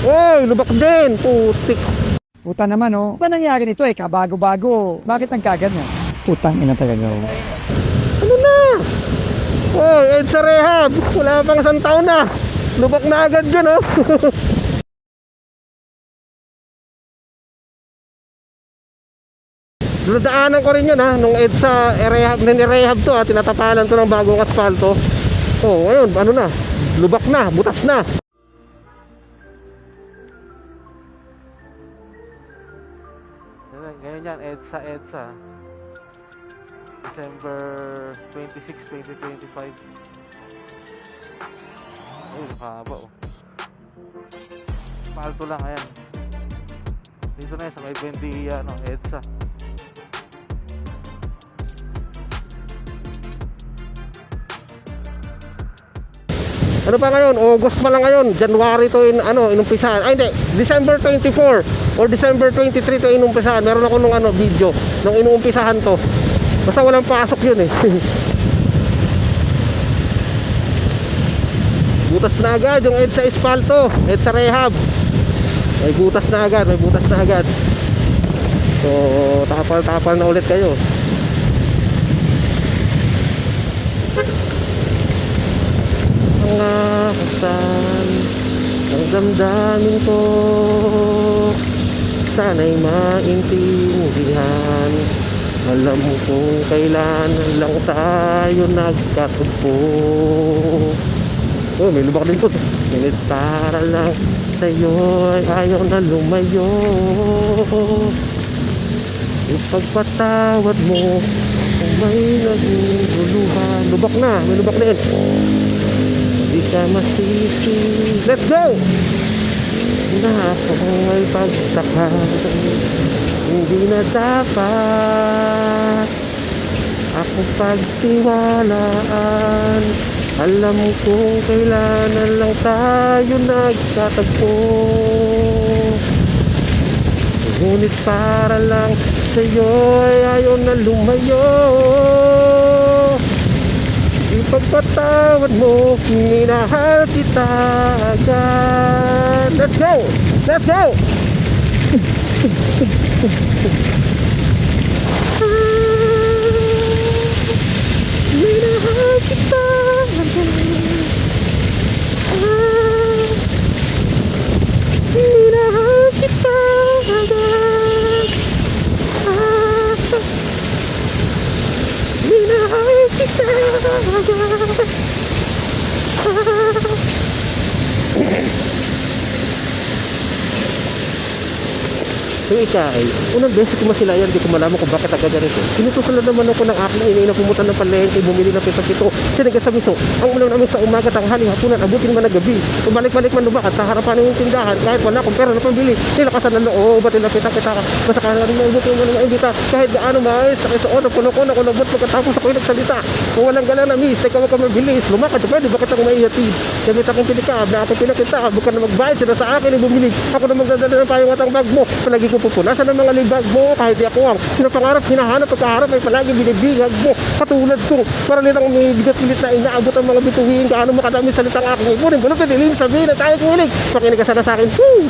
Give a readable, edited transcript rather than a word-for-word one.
Oy, lubak din. Putik. Puta naman oh. Ba nangyari nito eh, kabago-bago. Bakit nagkaganyan? Putang ina talaga oh. Ano na? Oh, EDSA rehab. Wala pang 1 taon na. Lubak na agad dyan, oh. Daanan ko rin yun, ha. Nung EDSA rehab to, ha. Tinatapalan to ng bagong asfalto. Oh, ngayon, ano na? Lubak na, butas na. Ngayon yan, EDSA. December 26, 2025. Ay, nakahaba oh. Palto lang, ayan. Dito na yan sa may Buendia, no, EDSA. Ano pa ngayon? August pa lang ngayon. January to inumpisahan. Ay hindi, December 24 or December 23 to inumpisahan. Meron ako nung video nung inuumpisahan to. Basta walang pasok yun eh. Butas na agad yung EDSA espalto, EDSA rehab. May butas na agad, may butas na agad. So, tapal-tapal na ulit kayo. Nakasan ang damdamin ko, sana'y maintindihan. Alam kung kailan lang tayo nagkatagpo. Oh, may lubak din po. Minit para lang sa'yo ay ayaw na lumayo. Ipagpatawad mo kung may naguguluhan. Lubak na, may lubak din. Hindi ka masisi. Let's go! Na akong ay pagtaka, hindi na dapat ako pagtiwalaan. Alam kung kailan lang tayo nagkatagpo. Ngunit para lang sa'yo ay ayaw na lumayo. Ipagpatawad mo, minahal kita agad. Let's go! Let's go! Minahal kita agad. Minahal kita agad. Minahal kita agad. Yung isa ay, unang beses ko masilayan, di ko malaman kung bakit agad ganito. Sinutusan na naman ako ng aking inay na pumunta ng palengke, bumili ng pito-pito. Sinigas sa miso, ang ulam namin sa umaga, tanghali, hapunan, abutin man na gabi. Kung balik-balik man lumakat sa harapan ng tindahan, kahit wala akong pera na pambili, nilakasan ng loob, at nilapitang kita ka. Basta ka na rin maibutin mo ng imbita, kahit gaano maayos, sa kisuon, puno-puno, kulabot, pagkatapos ako'y nagsalita. Kung walang gala na miss, teka wag ka mabilis, lumakad, pwede, bakit ako maihatid? Gamit akong pinikab, na akong pinakita, bukan na magbayad sila sa akin, bumili. Ako na magdadala ng payong at ang bag mo, palagi ko pupunasan ng mga libag mo, kahit di ako ang pinapangarap, hinahanap, pagkaharap ay palagi binibigag mo, katulad kong paralilang may bigat-bilit na inaabot ang mga bituhin, gaano makadamit salitang aking ipunin, balot na dilim, sabihin na tayo kuhilig, pakinig ka sana sa akin. Woo!